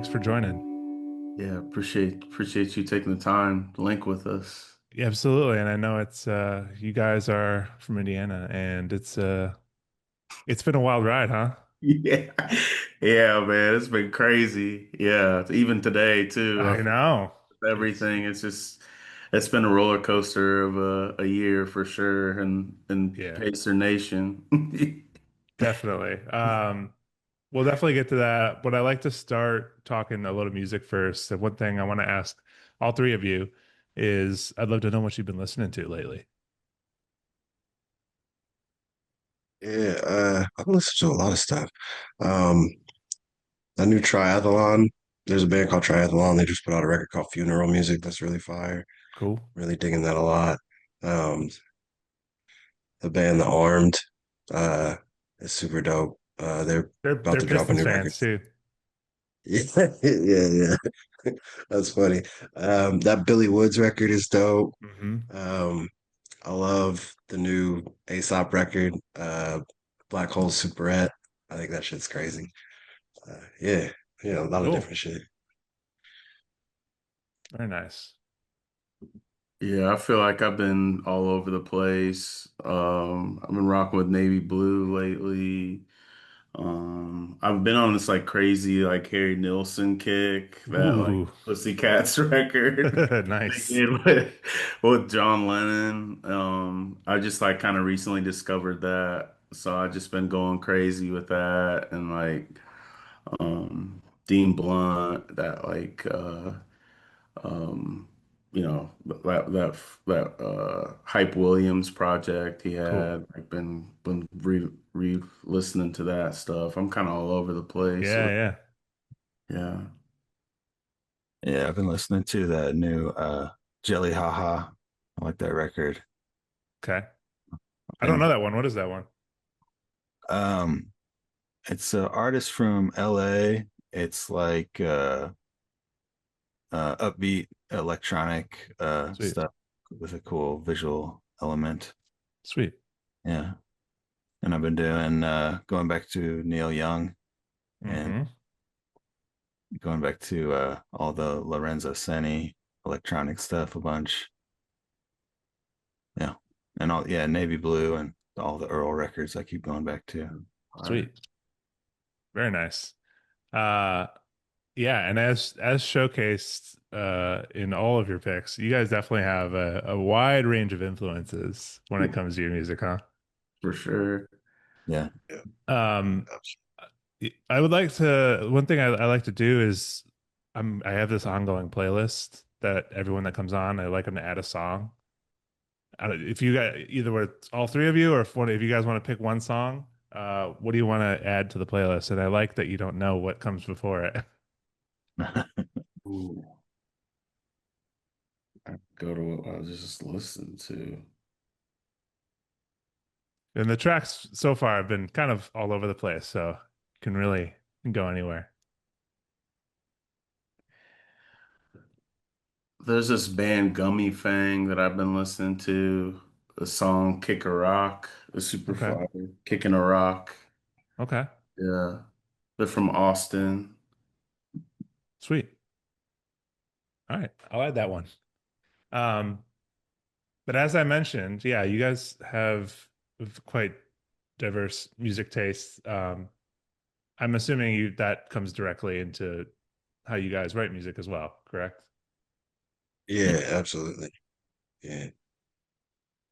Thanks for joining. Yeah, appreciate you taking the time to link with us. Yeah, absolutely. And I know it's you guys are from Indiana and it's been a wild ride, huh? Yeah. Yeah, man, it's been crazy. Yeah, even today too. I I feel know. like It's everything. It's been a roller coaster of a year for sure, and yeah, Pacer Nation. definitely. We'll definitely get to that. But I like to start talking a little music first. And one thing I want to ask all three of you is I'd love to know what you've been listening to lately. Yeah, I've listened to a lot of stuff. Um, I knew Triathlon. There's a band called Triathlon. They just put out a record called Funeral Music that's really fire. Cool. Really digging that a lot. Um, the band The Armed, uh, is super dope. They're about They're to drop a Pistons new record. fans too. Yeah, yeah. That's funny. That Billy Woods record is dope. Hmm. Um, I love the new Aesop record, Black Hole Superette. I think that shit's crazy. Yeah, yeah, a lot of Cool. different shit. Very nice. Yeah, I feel like I've been all over the place. I've been rocking with navy blue lately. I've been on this like crazy like Harry Nilsson kick, that like Ooh. Pussycats record they Nice. did with John Lennon. I just like kind of recently discovered that, so I just been going crazy with that and like Dean Blunt, that like um that Hype Williams project he Cool. had. I've been re listening to that stuff. I'm kind of all over the place. Yeah, yeah. Yeah. Yeah, I've been listening to the new Jelly Haha. I like that record. Okay. I don't And know that one. What is that one? um it's an artist from LA. It's like upbeat electronic Sweet. stuff with a cool visual element. Sweet. Yeah. And I've been doing going back to Neil Young and Hmm. going back to all the Lorenzo Senni electronic stuff a bunch. Yeah. And all yeah, Navy Blue and all the Earl records I keep going back to. All right. Sweet. Very nice. Uh yeah, and as showcased in all of your picks, you guys definitely have a wide range of influences when it comes to your music, huh? For sure. Yeah. Yeah, Um abs- I would like to one thing I like to do is I have this ongoing playlist that everyone that comes on, I like them to add a song. If you got either with all three of you, or if you guys want to pick one song, what do you want to add to the playlist? And I like that you don't know what comes before it. Ooh, I go to what I just listened to. And the tracks so far have been kind of all over the place, so can really go anywhere. There's this band Gummy Fang that I've been listening to. The song Kick a Rock, the super Okay. fire, Kicking a Rock. Okay. Yeah. They're from Austin. Sweet. All right. I'll add that one. Um, but as I mentioned, yeah, you guys have quite diverse music tastes. I'm assuming that comes directly into how you guys write music as well, correct? yeah, absolutely. Yeah,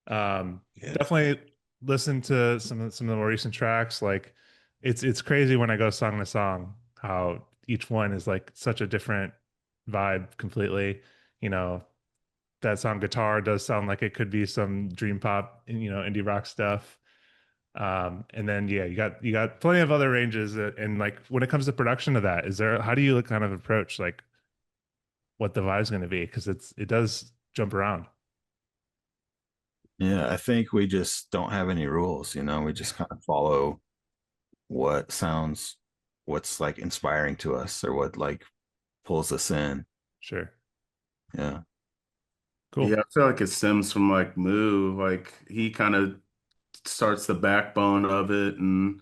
yeah, Definitely listen to some of the more recent tracks. Like it's crazy when I go song to song how each one is like such a different vibe completely. You know, that song Guitar does sound like it could be some dream pop, indie rock stuff. And then yeah, you got plenty of other ranges and like when it comes to production of that, is there how do you kind of approach like what the vibe's going to be? Because it does jump around. Yeah, I think we just don't have any rules, we just kind of follow what sounds what's like inspiring to us or what like pulls us in. Sure. Yeah. Yeah, Cool. I feel like it stems from like Moo. Like he kind of starts the backbone of it, and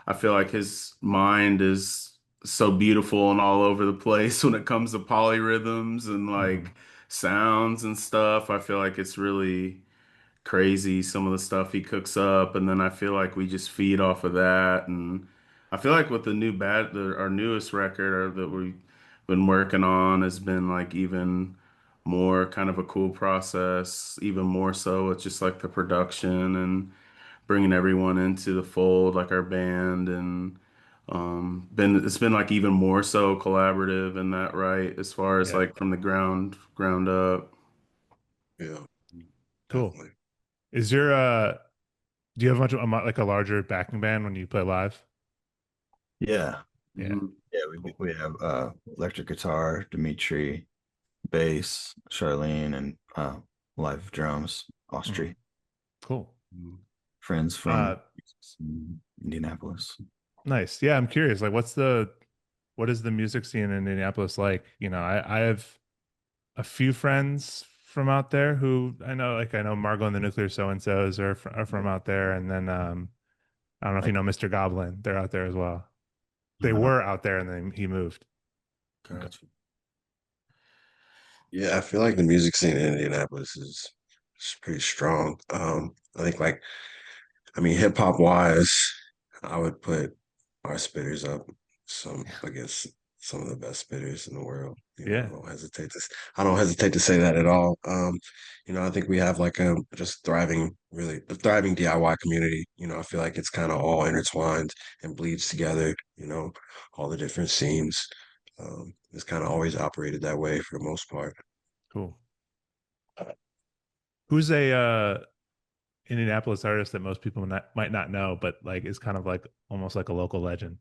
I feel like his mind is so beautiful and all over the place when it comes to polyrhythms and Hmm. like sounds and stuff. I feel like it's really crazy some of the stuff he cooks up, and then I feel like we just feed off of that. And I feel like with our newest record that we've been working on has been like even more kind of a cool process, even more so with just like the production and bringing everyone into the fold, like our band, and been it's been like even more so collaborative in that, right, as far as Yeah, like from the ground up. Yeah, cool. definitely. Is your do you have much like a larger backing band when you play live? Yeah. Yeah. Mhm. Yeah, we have electric guitar, Dimitri, bass, Charlene, and live drums, Hmm. Austri. Cool. Friends Uh, from Indianapolis. nice. Yeah, I'm curious. Like, what is the music scene in Indianapolis like? I have a few friends from out there who I know, like I know Margot and the Nuclear So and So's are from out there, and then I don't know if you Like, know Mr. Goblin. They're out there as well. They I don't. were out there, and then he moved. Okay. Gotcha. Yeah, I feel like the music scene in Indianapolis is pretty strong. I think like I mean hip hop wise, I would put our spitters up some against some of the best spitters in the world. Yeah. I don't hesitate to say that at all. I think we have like a just really a thriving DIY community. I feel like it's kind of all intertwined and bleeds together, all the different scenes. It's kind of always operated that way for the most part. Cool. Who's a Indianapolis artist that most people might not know, but like is kind of like almost like a local legend?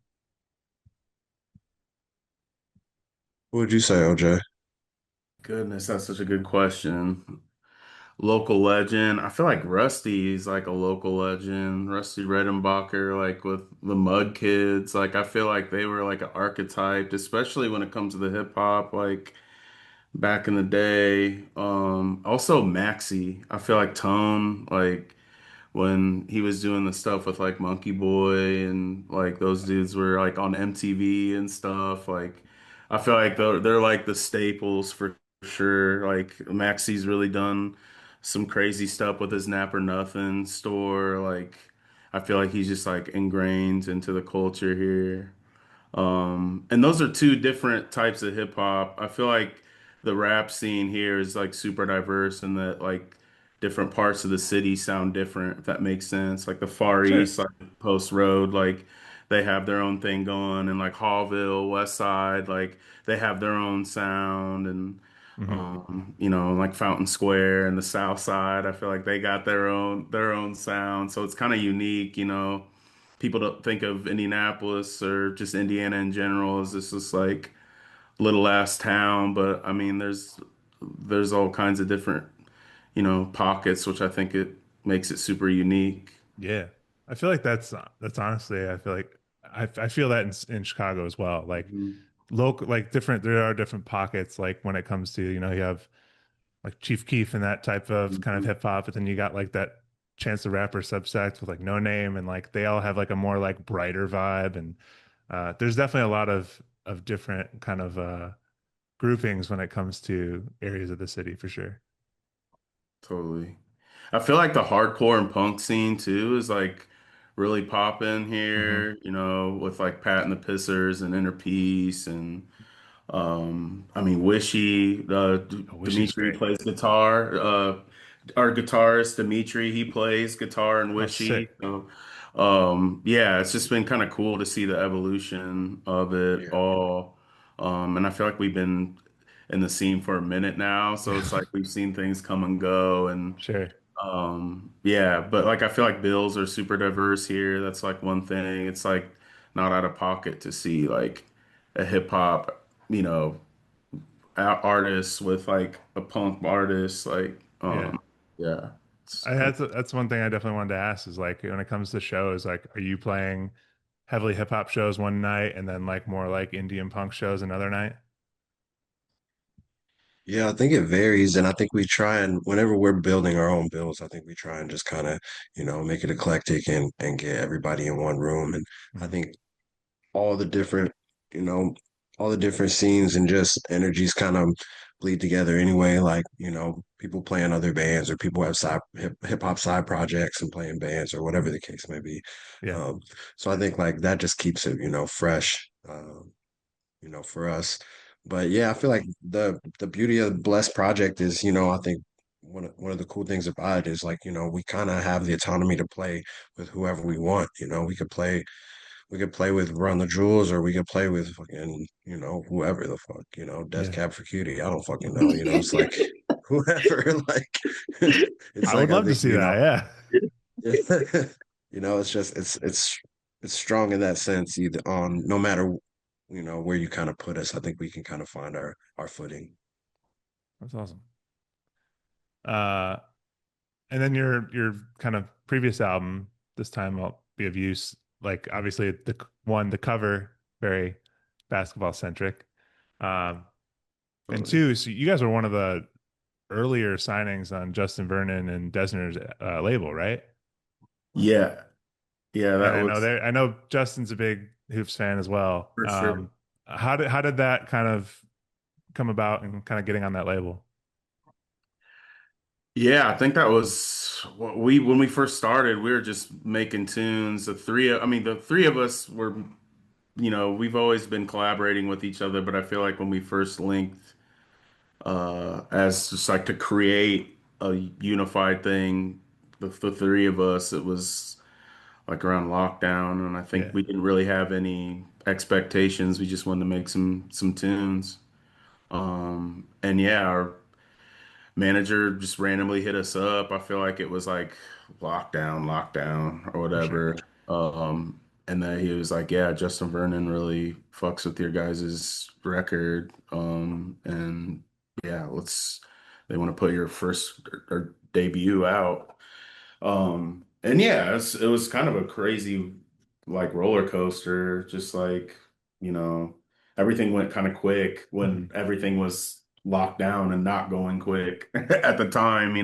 What would you say, OJ? Goodness, that's such a good question. Local legend. I feel like Rusty is like a local legend. Rusty Redenbacher, like with the Mud Kids. Like I feel like they were like an archetype, especially when it comes to the hip hop, like back in the day. Also Maxi. I feel like Tone, like when he was doing the stuff with like Monkey Boy and like those dudes were like on MTV and stuff. Like I feel like they're like the staples for sure. Like Maxi's really done some crazy stuff with his Nap or Nothing store. Like I feel like he's just like ingrained into the culture here. And those are two different types of hip hop. I feel like the rap scene here is like super diverse and that like different parts of the city sound different, if that makes sense. Like the Far Sure. East, like Post Road, like they have their own thing going, and like Hallville, West Side, like they have their own sound, and Hmm. like Fountain Square and the South Side, I feel like they got their own sound. So it's kind of unique. People don't think of Indianapolis or just Indiana in general as this just like little ass town, but I mean there's all kinds of different pockets, which I think it makes it super unique. Yeah. I feel like that's honestly, I feel like I feel that in Chicago as well. Like Mhm. local, like different, there are different pockets. Like when it comes to, you have like Chief Keef and that type of kind of Mhm. hip hop, but then you got like that Chance the Rapper subsect with like No Name, and like they all have like a more like brighter vibe. And there's definitely a lot of different kind of groupings when it comes to areas of the city for sure. Totally. I feel like the hardcore and punk scene too is like really popping Hmm. here, with like Pat and the Pissers and Inner Peace and I mean, Wishy, I wish he's Dimitri great. plays guitar. Our guitarist Dimitri, he plays guitar and Oh, sick. Wishy. So, yeah, it's just been kind of cool to see the evolution of it Yeah. all. And I feel like we've been in the scene for a minute now, so it's like we've seen things come and go, and Sure. yeah, but like I feel like bills are super diverse here. That's like one thing. It's like not out of pocket to see like a hip hop, you know, artist with like a punk artist. Like, Yeah. yeah, it's I kind had to, that's one thing I definitely wanted to ask is like when it comes to shows, like are you playing heavily hip hop shows one night and then like more like Indian punk shows another night? Yeah, I think it varies. And I think we try and whenever we're building our own builds, I think we try and just kind of, make it eclectic and get everybody in one room. And I Mhm. think all the different, you know, all the different scenes and just energies kind of bleed together anyway. Like, people playing other bands or people have hip hop side projects and playing bands or whatever the case may be. Yeah. Um, so I think like that just keeps it, fresh, for us. But yeah, I feel like the beauty of the Blessed Project is, I think one of the cool things about it is like, we kind of have the autonomy to play with whoever we want. We could play with Run the Jewels or we could play with fucking, whoever the fuck, Death Yeah. Cab for Cutie. I don't fucking know. It's like whoever, like it's I like would I love to think, see that. Yeah. it's just it's strong in that sense, either on no matter where you kind of put us, I think we can kind of find our footing. That's awesome. Uh, and then your kind of previous album, This Time I'll Be of Use, like obviously the cover, very basketball centric. Um, and Totally. two, so you guys were one of the earlier signings on Justin Vernon and Desner's label, right? Yeah. Yeah, And that was I know Justin's a big Hoops fan as well. for sure. How did that kind of come about and kind of getting on that label? Yeah, I think that was what we when we first started, we were just making tunes. The three of us were, we've always been collaborating with each other, but I feel like when we first linked as just like to create a unified thing, the three of us, it was like around lockdown, and I think Yeah, we didn't really have any expectations. We just wanted to make some tunes. And yeah, our manager just randomly hit us up. I feel like it was like lockdown or for sure. whatever. And then he was like, "Yeah, Justin Vernon really fucks with your guys' record. And yeah, they want to put your first or debut out." And yeah, it was kind of a crazy like roller coaster, just like, you know, everything went kind of quick when Mhm. everything was locked down and not going quick at the time.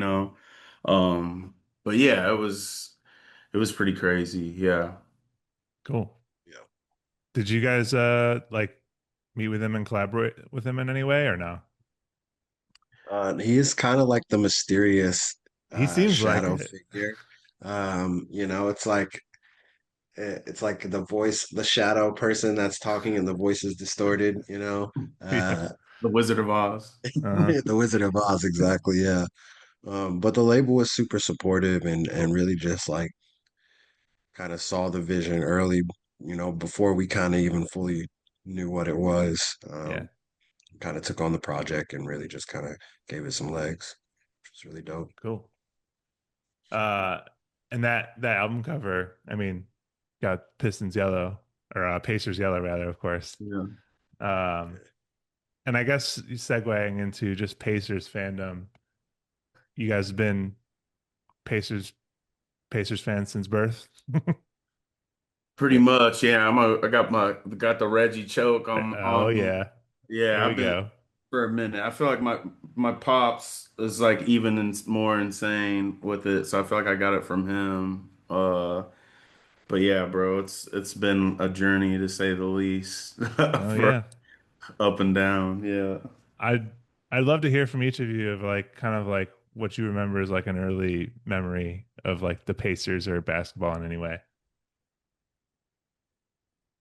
Um, but yeah, it was pretty crazy. Yeah. Cool. Yeah. Did you guys like meet with him and collaborate with him in any way or no? He is kind of like the mysterious He seems like shadow it. figure. It's like the voice, the shadow person that's talking and the voice is distorted, Yeah. The Wizard of Oz. Uh-huh. The Wizard of Oz, exactly, yeah. But the label was super supportive and really just like kind of saw the vision early, before we kind of even fully knew what it was. Yeah. Kind of took on the project and really just kind of gave it some legs, which was really dope. Cool. Uh and that album cover, I mean, got Pistons yellow or Pacers yellow rather, of course. Yeah. Um and I guess segueing into just Pacers fandom, you guys have been Pacers Pacers fans since birth. Pretty much, yeah. I got the Reggie choke Oh on me. yeah. Yeah, Here we I've been go. for a minute. I feel like my pops is like even more insane with it, so I feel like I got it from him. But yeah, bro, it's been a journey to say the least Oh for yeah. up and down. Yeah. I'd I'd love to hear from each of you of like kind of like what you remember as like an early memory of like the Pacers or basketball in any way.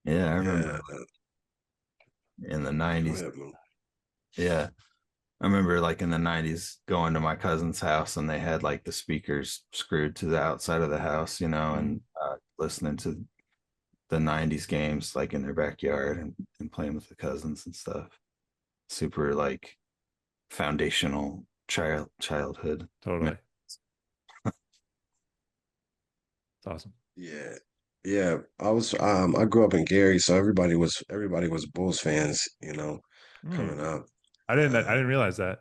Yeah, I remember Yeah, in the go 90s. ahead, man. Yeah. I remember like in the 90s going to my cousin's house and they had like the speakers screwed to the outside of the house, Mhm. and listening to the 90s games like in their backyard and playing with the cousins and stuff. Super like foundational childhood. Totally. It's awesome. Yeah. Yeah, I grew up in Gary, so everybody was Bulls fans, Hmm. coming up. I Uh didn't realize that.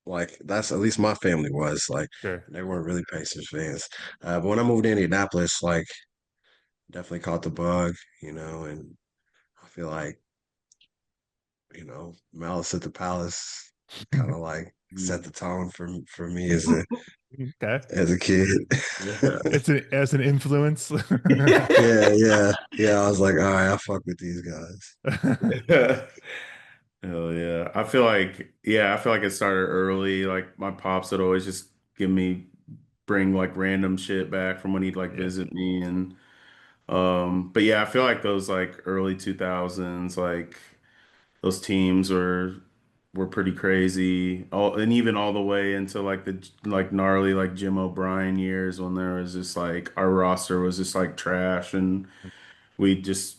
like that's at least my family was like Sure. they weren't really Pacers fans. But when I moved to Indianapolis, like definitely caught the bug, and I feel like, Malice at the Palace kind of like set the tone for me as a Okay. as a kid. It's as an influence. Yeah, yeah, yeah. I was like, all right, I fuck with these guys. Hell yeah. I feel like it started early. Like my pops would always just bring like random shit back from when he'd like Yeah, visit me and but yeah, I feel like those like early 2000s, like those teams were pretty crazy. And even all the way into like the like gnarly like Jim O'Brien years when there was just like our roster was just like trash and we just,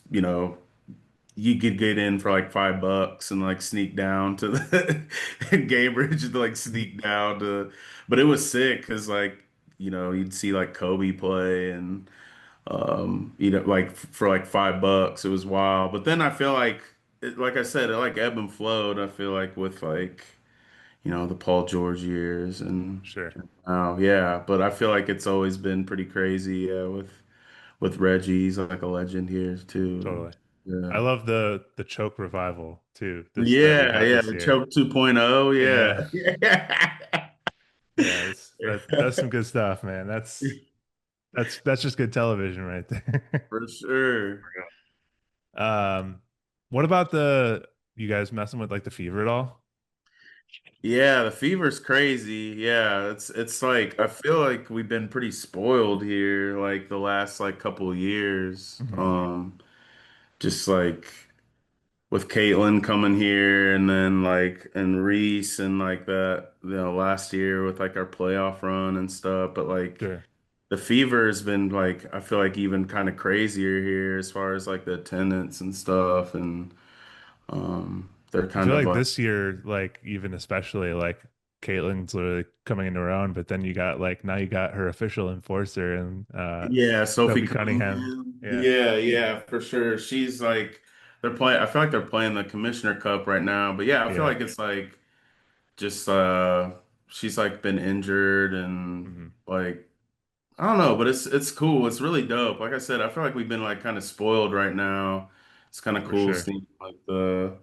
you could get in for like $5 and like sneak down to the Gainbridge and like sneak down to, but it was sick because like, you'd see like Kobe play and, like for like $5, it was wild. But then I feel like, like I said, it like ebb and flowed. I feel like with like, the Paul George years and, sure. oh yeah, but I feel like it's always been pretty crazy, yeah, with Reggie. He's like a legend here too. Totally. I Yeah. love the choke revival too, this that we Yeah, got yeah, this the year. Choke 2.0, Yeah. yeah. Yeah, that's some good stuff, man. That's just good television right there. For sure. What about the you guys messing with like the fever at all? Yeah, the fever's crazy. Yeah, it's like I feel like we've been pretty spoiled here like the last like couple of years. Hmm. Just like with Caitlin coming here and then like and Reese and like that, last year with like our playoff run and stuff. But like Sure. the fever has been like I feel like even kind of crazier here as far as like the attendance and stuff and they're I kind feel of like like this year, like even especially like Caitlin's literally coming into her own, but then you got like now you got her official enforcer and yeah, Sophie Sophie Cunningham. Cunningham. Yeah. Yeah, yeah, for sure. She's like they're playing I feel like they're playing the Commissioner Cup right now. But yeah, I feel Yeah. like it's like just she's like been injured and Hmm. like I don't know, but it's cool. It's really dope. Like I said, I feel like we've been like kind of spoiled right now. It's kind of For cool sure. seeing like the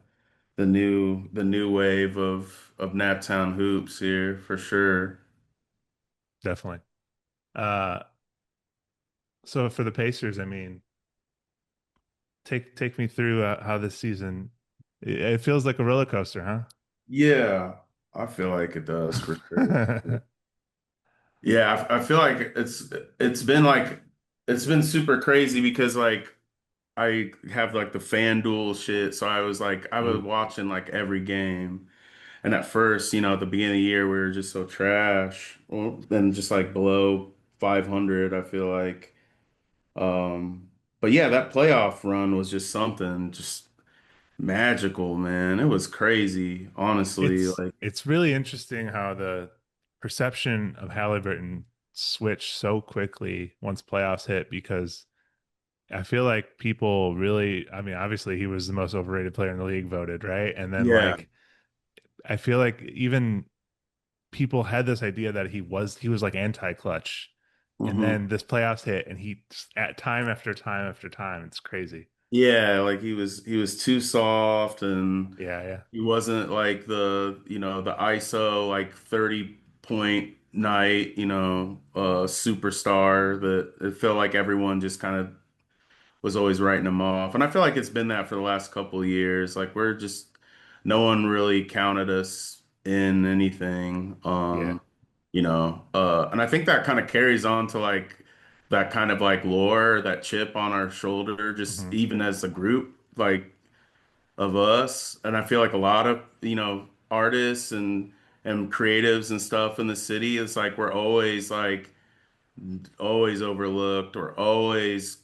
new wave of Naptown hoops here for sure. Definitely. Uh so for the Pacers, I mean, take me through how this season it feels like a roller coaster, Yeah, I feel like it does for sure. huh? Yeah, I feel like it's been super crazy because like I have like the FanDuel shit, so I was Ooh. watching like every game. And at first, at the beginning of the year, we were just so trash. Well, then just like below 500, I feel like. Um, but yeah, that playoff run was just something just magical, man. It was crazy, honestly. Like, It's really interesting how the perception of Halliburton switched so quickly once playoffs hit because I feel like people really, I mean, obviously he was the most overrated player in the league voted, right? And then yeah. like I feel like even people had this idea that he was like anti-clutch. And hmm then this playoffs hit and he just, at time after time after time, it's crazy. Yeah, like he was too soft and Yeah, yeah. he wasn't like the ISO like 30 point night, superstar that it felt like everyone just kind of was always writing him off. And I feel like it's been that for the last couple of years. Like no one really counted us in anything. Yeah. And I think that kind of carries on to like that kind of like lore, that chip on our shoulder, just Hmm. even as a group, like of us. And I feel like a lot of, artists and creatives and stuff in the city, it's like we're always overlooked or always,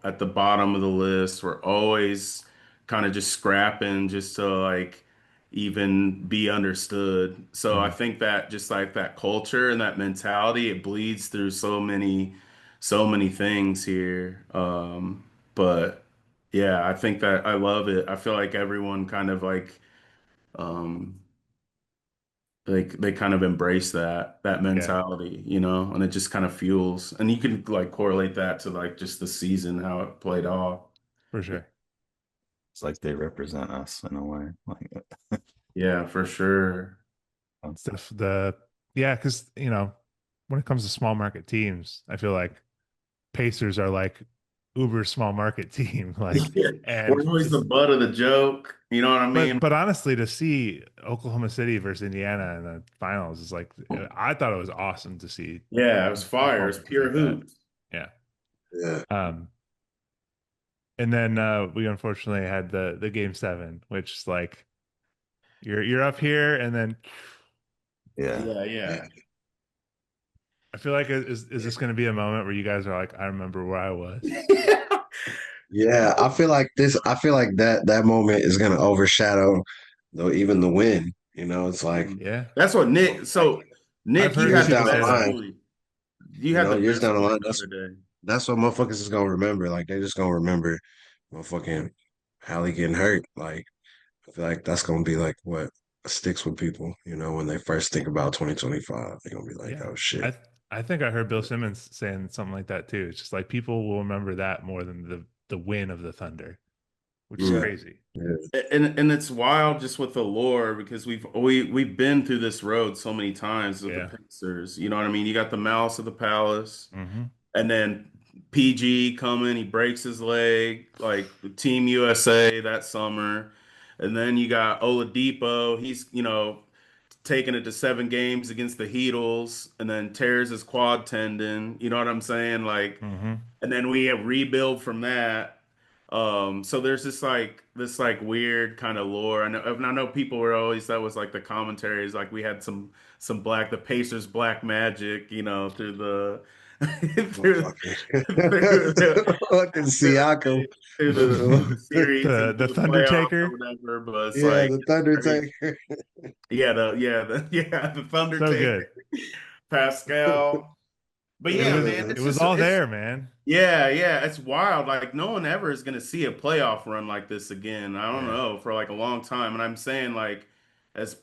at the bottom of the list. We're always kind of just scrapping just to like even be understood. So I Hmm. think that just like that culture and that mentality, it bleeds through so many things here. But yeah, I think that I love it. I feel like everyone kind of um, they kind of embrace that Yeah, mentality, and it just kind of fuels. And you can like correlate that to like just the season, how it played off. for sure. It's like they represent us in a way. Yeah, for sure. Stuff the yeah, because when it comes to small market teams, I feel like Pacers are like uber small market team. Like, Yeah. and We're always the just, butt of the joke. You know what I mean? but honestly, to see Oklahoma City versus Indiana in the finals is like, I thought it was awesome to see Yeah, it was fire. It's performances pure like that. hoops. Yeah. Yeah. Um, and then we unfortunately had the game seven, which is like you're up here, and then Yeah. Yeah, Yeah. yeah. I feel like is this going to be a moment where you guys are like, I remember where I was. Yeah, I feel like that moment is gonna overshadow though even the win. You know, it's like Yeah, That's what well, Nick. So I've Nick, you heard years had the down the people say best that. line, point. You had the years best down the point line, the other day. that's what motherfuckers is gonna remember. Like they just gonna remember motherfucking Hallie getting hurt. Like I feel like that's gonna be like what sticks with people, when they first think about 2025. They're gonna be like, Yeah, oh shit. I think I heard Bill Simmons saying something like that too. It's just like people will remember that more than the win of the Thunder, which is Mm, Yeah. crazy. yeah, And it's wild just with the lore because we've been through this road so many times with the Yeah. Pacers. You know what I mean? You got the Malice of the Palace, Hmm. and then PG coming, he breaks his leg, like Team USA that summer. And then you got Oladipo, he's, taking it to 7 games against the Heatles and then tears his quad tendon. You know what I'm saying? Like, Hmm. and then we have rebuild from that. So there's this like weird kind of lore. I know people were always that was like the commentaries, like we had some the Pacers black magic, through the through motherfucker. through the Fucking Siakam. through the series and The through the playoffs or Thundertaker, whatever. But it's Yeah, like the it's Thunder crazy. Taker. Yeah, the Thunder so Taker, good. Pascal. But yeah, man, It it's was just all it's there, man. yeah, it's wild. Like no one ever is gonna see a playoff run like this again. I don't Yeah. know for like a long time. And I'm saying like as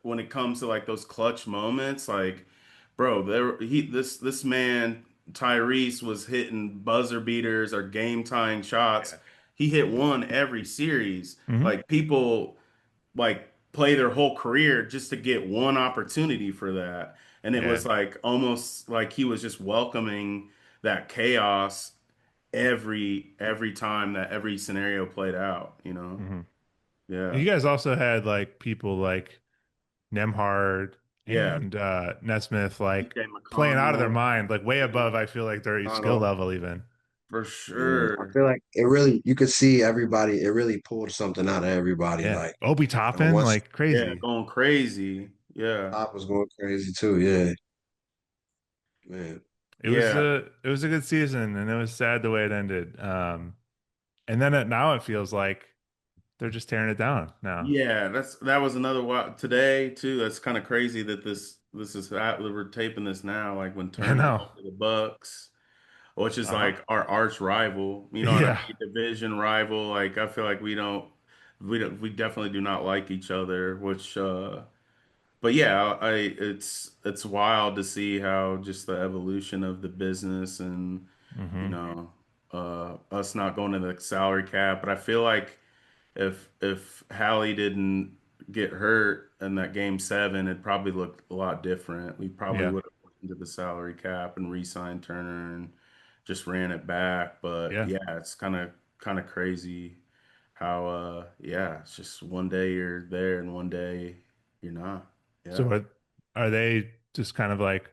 when it comes to like those clutch moments, like bro, this man Tyrese was hitting buzzer beaters or game tying shots. Yeah. He hit one every series. Hmm. Like people like play their whole career just to get one opportunity for that. And it Yeah. was like almost like he was just welcoming that chaos every time that every scenario played out, you know? Hmm. Yeah. You guys also had like people like Nemhard Yeah. and Nesmith like DJ playing out of their McConnell. mind, like way Yeah. above, I feel like their skill McConnell. level even. For Yeah, I sure. feel like it really, you could see everybody, it really pulled something out of everybody. Yeah. Like, Obi Toppin, once like Yeah, crazy. going crazy. Yeah. Top was going crazy too. Yeah, man. Yeah. It was a good season and it was sad the way it ended. And then now it feels like they're just tearing it down now. Yeah, that was another today too. That's kind of crazy that this is we're taping this now, like when I Turner know. went to the Bucks, which is Uh-huh. like our arch rival. You know what I Yeah. mean? Division rival. Like I feel like we definitely do not like each other. But yeah, it's wild to see how just the evolution of the business and you Hmm. know us not going to the salary cap. But I feel like if Hallie didn't get hurt in that game seven, it probably looked a lot different. We probably Yeah. would have went into the salary cap and re-signed Turner and just ran it back. But Yeah. yeah, it's kind of crazy how yeah, it's just one day you're there and one day you're not. So Yeah. are they just kind of like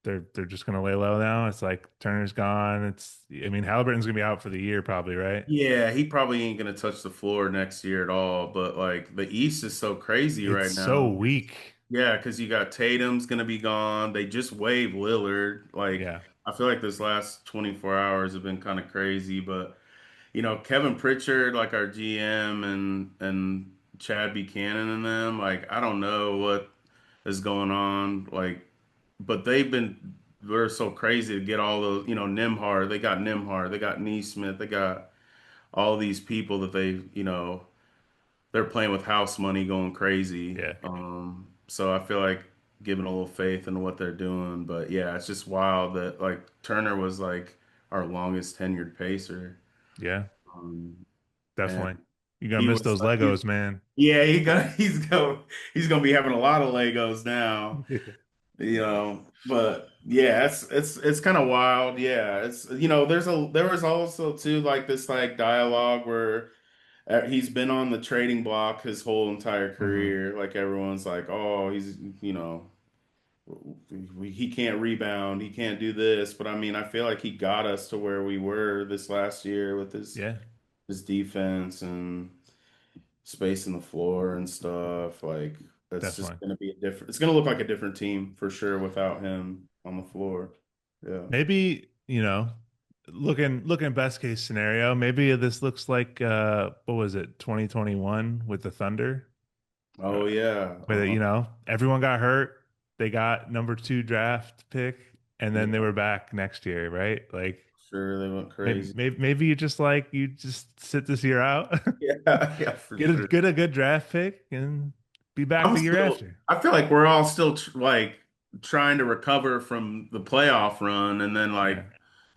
they're just gonna lay low now? It's like Turner's gone. I mean Halliburton's gonna be out for the year probably, right? Yeah, he probably ain't gonna touch the floor next year at all. But like the East is so crazy It's right so now. weak. Yeah, because you got Tatum's gonna be gone. They just waived Lillard. Like Yeah. I feel like this last 24 hours have been kind of crazy, but Kevin Pritchard, like our GM and Chad Buchanan and them, like I don't know what is going on. Like, but they're so crazy to get all those, Nimhard, they got Neesmith, they got all these people that they're playing with house money going crazy. Yeah. So I feel like giving a little faith in what they're doing. But yeah, it's just wild that like Turner was like our longest tenured pacer. Yeah. Um, and Definitely. You're gonna he miss was those like, Legos, man. yeah, he's gonna be having a lot of Legos now. But yeah, it's kind of wild. Yeah, it's there was also too like this like dialogue where he's been on the trading block his whole entire Hmm. career. Like everyone's like, oh, he can't rebound, he can't do this. But I mean, I feel like he got us to where we were this last year with Yeah, his defense and spacing the floor and stuff. Like it's just definitely. gonna be a different. It's gonna look like a different team for sure without him on the floor. Yeah. Maybe, looking best case scenario, maybe this looks like what was it, 2021 with the Thunder? Uh, Oh yeah. where everyone got hurt. They got number two draft pick, and then they Yeah. were back next year, right? Like Sure, they went maybe crazy. maybe you just sit this year out, Yeah, yeah, for sure. get a good draft pick, and be back I'm the year still. after. I feel like we're all still like trying to recover from the playoff run, and then Yeah. like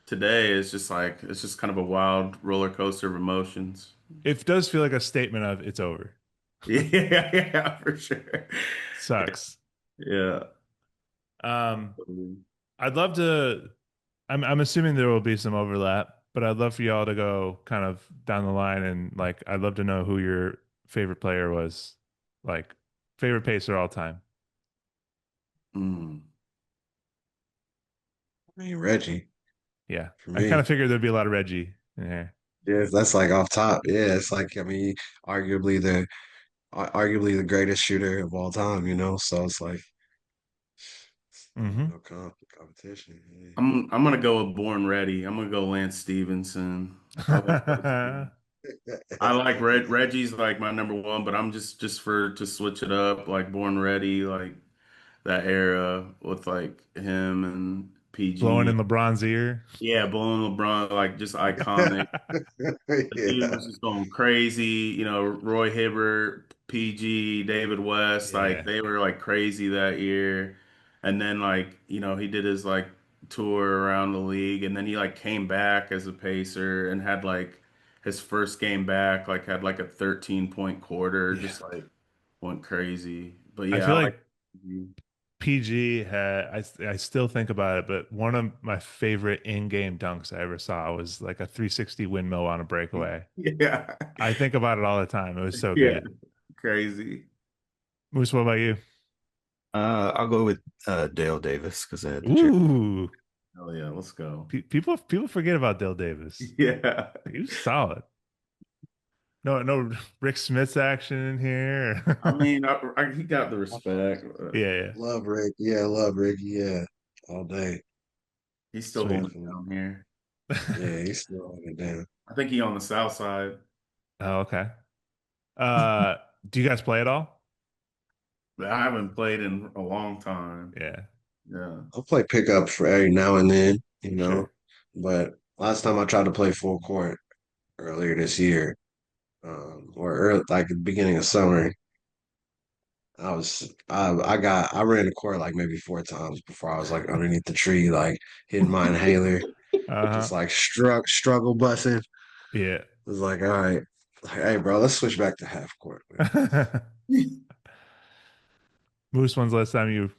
today is just like it's just kind of a wild roller coaster of emotions. It does feel like a statement of it's over. Yeah, yeah, for sure. Sucks. Yeah. Um, I'd love to. I'm assuming there will be some overlap, but I'd love for y'all to go kind of down the line and like I'd love to know who your favorite player was, like favorite pacer all time. Mm. I mean, Reggie Yeah, for I kind me. of figured there'd be a lot of Reggie in here. Yeah, that's like off top. Yeah, it's like I mean, arguably the arguably the greatest shooter of all time. So it's like Hmm. no competition. Yeah. I'm gonna go with Born Ready. I'm gonna go Lance Stevenson. I like I like Reggie's like my number one, but I'm just for to switch it up, like Born Ready, like that era with like him and Blowing PG. in LeBron's ear. Yeah, blowing LeBron, like just iconic. The dude Yeah, was just going crazy. Roy Hibbert, PG, David West, like Yeah, they were like crazy that year. And then like, he did his like tour around the league and then he like came back as a Pacer and had like his first game back, like had like a 13-point quarter, yeah. just like went crazy. But I yeah, feel I like like PG had I still think about it, but one of my favorite in-game dunks I ever saw was like a 360 windmill on a breakaway. yeah. I think about it all the time. It was so Yeah, good. crazy. Moose, what about you? I'll go with Dale Davis because I had the jersey. Ooh, Hell yeah, let's go. people forget about Dale Davis. Yeah. He was solid. No Rick Smith's action in I here. mean, he got the respect. Yeah, yeah. love Rick. Yeah, love Rick. Yeah, all day. He's still holding it Definitely. down here. Yeah, he's still on it down. I think he on the south side. Oh, okay. Uh, do you guys play at all? But I haven't played in a long time. Yeah, Yeah. I'll play pickup for every now and then. sure. But last time I tried to play full court earlier this year, or early, like at the beginning of summer, I ran the court like maybe four times before I was like underneath the tree, like hitting my inhaler, Uh-huh. just like struggle busting. It Yeah. was like, all right, like, hey bro, let's switch back to half court, man. Moose, when's the last time you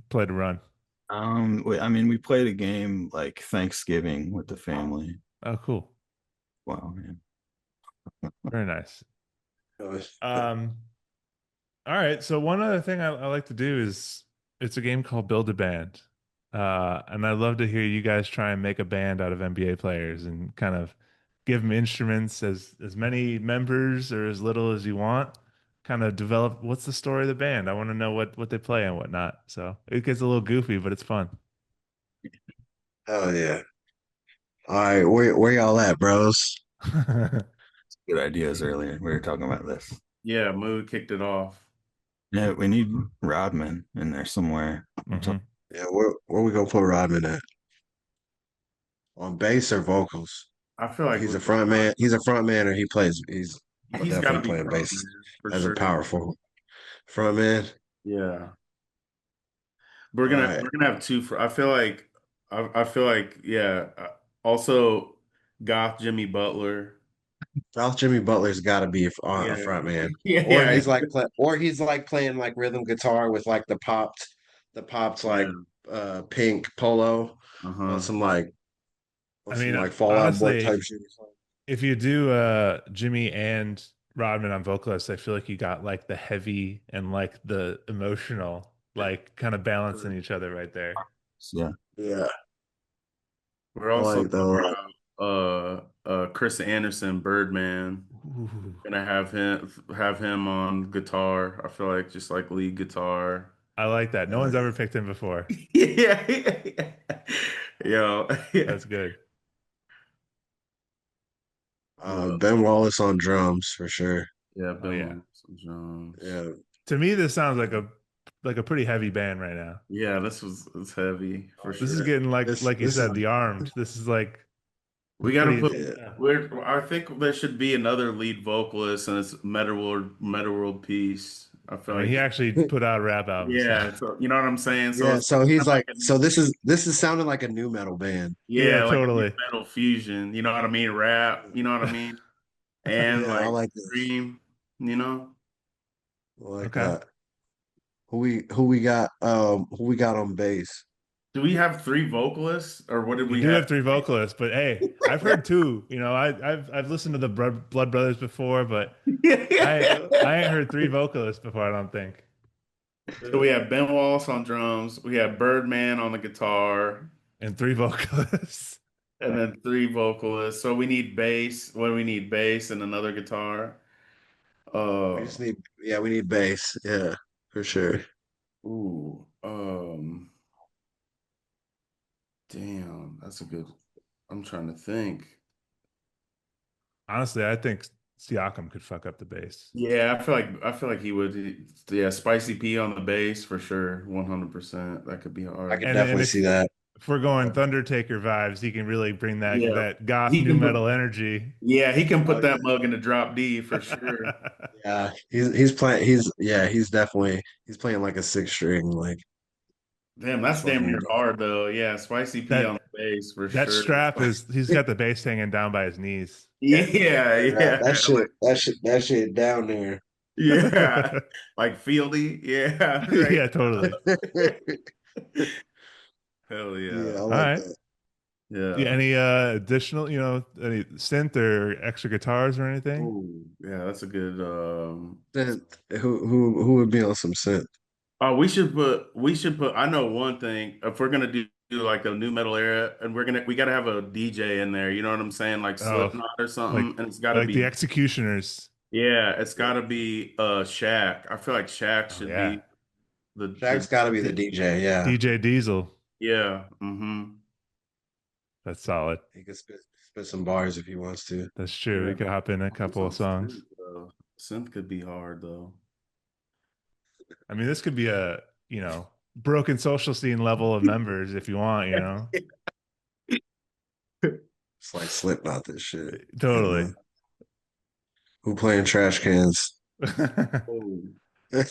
played a run? I mean, we played a game like Thanksgiving with the family. Oh, cool. Wow, man. Very nice. It was- Um, all right. So one other thing I like to do is it's a game called Build a Band. And I'd love to hear you guys try and make a band out of NBA players and kind of give them instruments as many members or as little as you want. Kind of develop what's the story of the band. I want to know what they play and whatnot. So it gets a little goofy, but it's fun. Hell yeah. All right, where y'all at, bros? Good ideas earlier. We were talking about this. Yeah, Mood kicked it off. Yeah, we need Rodman in there somewhere. Hmm. Yeah, where we gonna put Rodman at? On bass or vocals? I feel like He's a front man. He's a front man, or he's he's got to definitely be playing front bass man for as a sure. powerful front man. Yeah. All right, We're gonna have two for I feel like yeah. Also Goth Jimmy Butler. Ralph Jimmy Butler's got to be Yeah. a front man, Yeah, yeah. or he's like playing like rhythm guitar with like the popped the pops Yeah. like pink polo on Uh-huh. some like I mean, Fallout Boy type honestly, shit or something. if you do Jimmy and Rodman on vocalists, I feel like you got like the heavy and like the emotional, like kind of balancing each other right there. Yeah. Yeah, We're I also like that a talking lot. about Chris Anderson, Birdman. Ooh, Gonna have him on guitar. I feel like just like lead guitar. I like that. No Yeah. one's ever picked him before. Yeah. Yo. Yeah. That's good. Well, Ben Wallace on drums for sure. yeah, Oh Ben yeah. Williams on drums. Yeah, To me, this sounds like a pretty heavy band right now. Yeah, it's heavy for oh This is yeah. sure. getting This like you this is said, the armed. This is like We gotta pretty put intense yeah. stuff. I think there should be another lead vocalist and it's Meta World Peace. I I feel mean, like he actually put out rap albums. yeah, so you know what I'm saying? So Yeah, it's so kind he's of like like, so this is sounding like a new metal band. Yeah, yeah, like a new totally. metal fusion, you know what I mean? Rap, you know what I mean? And Yeah, I like like this. Dream, you know? I like Okay. that. Who we got on bass? Do we have three vocalists or what did You we do have? have three vocalists, but hey, I've heard two. You know, I've listened to the Blood Brothers before, but I ain't heard three vocalists before, I don't think. So we have Ben Wallace on drums, we have Birdman on the guitar, And three vocalists. and then three vocalists. So we need bass. What do we need? Bass and another guitar. We Uh, just need, yeah, we need bass. Yeah, for sure. ooh, damn, that's a good. I'm trying to think. Honestly, I think Siakam could fuck up the bass. Yeah, I feel like he would. Yeah, Spicy P on the bass for sure, 100%. That could be I hard. could And definitely see that. if we're going Thundertaker vibes, he can really bring Yeah, that goth he new can put. metal energy. Yeah, he can Oh put yeah, that mug in the drop D for sure. yeah. He's playing. He's definitely he's playing like a six string, like Damn, that's damn fucking. near hard though. Yeah, Spicy P on That the bass for that sure. strap is he's got the bass hanging down by his knees. Yeah, That, yeah, that shit, like that shit down there. yeah, like Fieldy. Yeah, right. Yeah, totally. Hell Yeah, I yeah, All like right. that. Yeah, yeah. any additional, any synth or extra guitars or anything? Ooh, yeah, that's a good. Then who would be on some synth? Oh, we should put. I know one thing. If we're gonna do like a new metal era, and we gotta have a DJ in there. You know what I'm saying? Like Oh, Slipknot or like something, and it's gotta like the be Executioners. yeah, it's gotta be Shaq. I feel like Shaq Oh should yeah. be the Shaq's got to be the DJ. Yeah, DJ Diesel. yeah. Mm-hmm. That's solid. he could spit some bars if he wants to. That's true. Yeah. We could hop in a What's couple on of synth songs. though? Synth could be hard though. I mean, this could be a, broken social scene level of members if you want. It's like Slipknot, this shit. And Totally. who playing trash cans? Oh,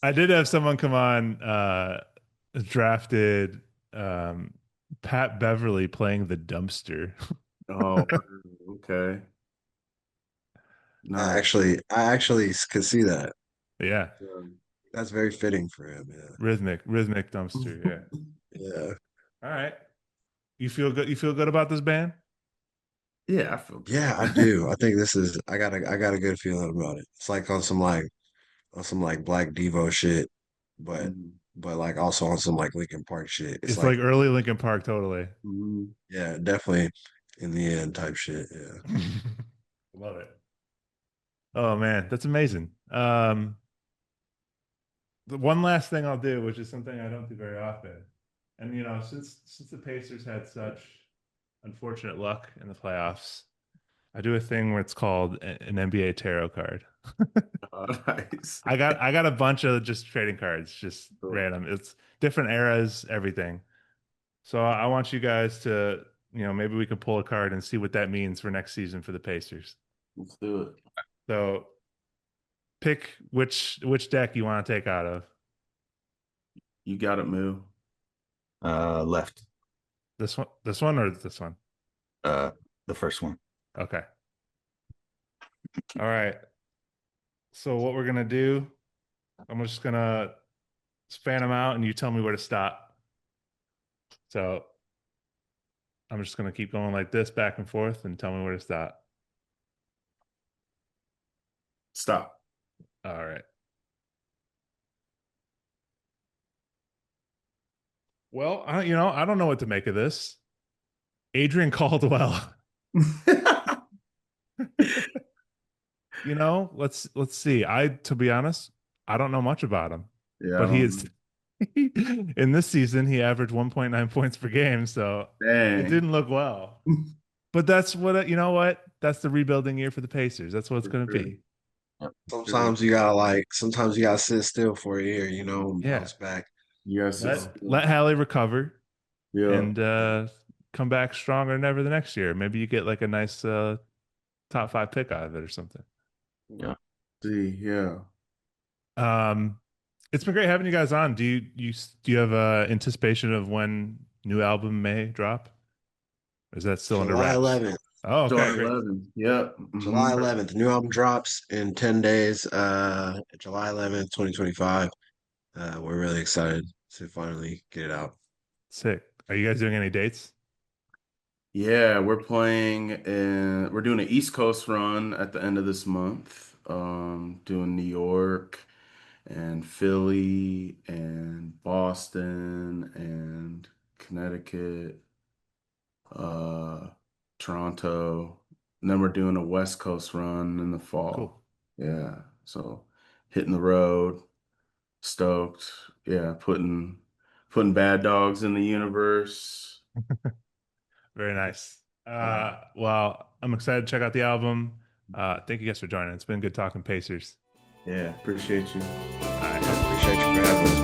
I did have someone come on, drafted Pat Beverly playing the dumpster. oh, okay. Nice. I actually could see that. Yeah. That's very fitting for him. Yeah, Rhythmic dumpster. Yeah. yeah, All right. You feel good? You feel good about this band? Yeah, I feel good. yeah. I do. I think this is. I got a good feeling about it. It's like on some like Black Devo shit, but Mhm. like also on some like Linkin Park shit. It's It's like like early Linkin Park, totally. Mhm. yeah, definitely in the end type shit. Yeah. Love it. Oh man, that's amazing. The one last thing I'll do, which is something I don't do very often, and since the Pacers had such unfortunate luck in the playoffs, I do a thing where it's called an NBA tarot card. Nice. I got a bunch of just trading cards, just Cool. random. It's different eras, everything. So I want you guys to, maybe we could pull a card and see what that means for next season for the Pacers. Let's do it. So pick which deck you want to take out of. You got it, Moo. Left. This one or this one? The first one. Okay. All right. So what we're gonna do, I'm just gonna Just fan them out, and you tell me where to stop. So I'm just gonna keep going like this, back and forth, and tell me where to stop. Stop. All right. Well, I don't know what to make of this. Adrian Caldwell. Let's see. To be honest, I don't know much about him, Yeah, I but he don't is know. in this season he averaged 1.9 points per game, so it Dang. didn't look well. But that's what you know what? That's the rebuilding year for the Pacers. That's what it's For going to sure. be. Yep. Sure. Sometimes you gotta sit still for a year, and Yeah. bounce back. Yes, You it's know, Let Hallie recover yeah. and come back stronger than ever the next year. Maybe you get like a nice top 5 pick out of it or something. Yeah. See, yeah. Um, it's been great having you guys on. Do you have anticipation of when new album may drop? Or is that still under July wraps? 11th. Oh, July okay, great. 11th. Yep. July Hmm. 11th. New album drops in 10 days. July 11th, 2025. We're really excited to finally get it out. Sick. Are you guys doing any dates? Yeah, we're doing an East Coast run at the end of this month. Doing New York and Philly and Boston and Connecticut, uh, Toronto. And then we're doing a West Coast run in the Cool. fall. Yeah. So hitting the road, stoked. Yeah, putting bad dogs in the universe. Very nice. Uh, Well, I'm excited to check out the album. Thank you guys for joining. It's been good talking Pacers. yeah, appreciate you. All right. Yeah, appreciate you for having me.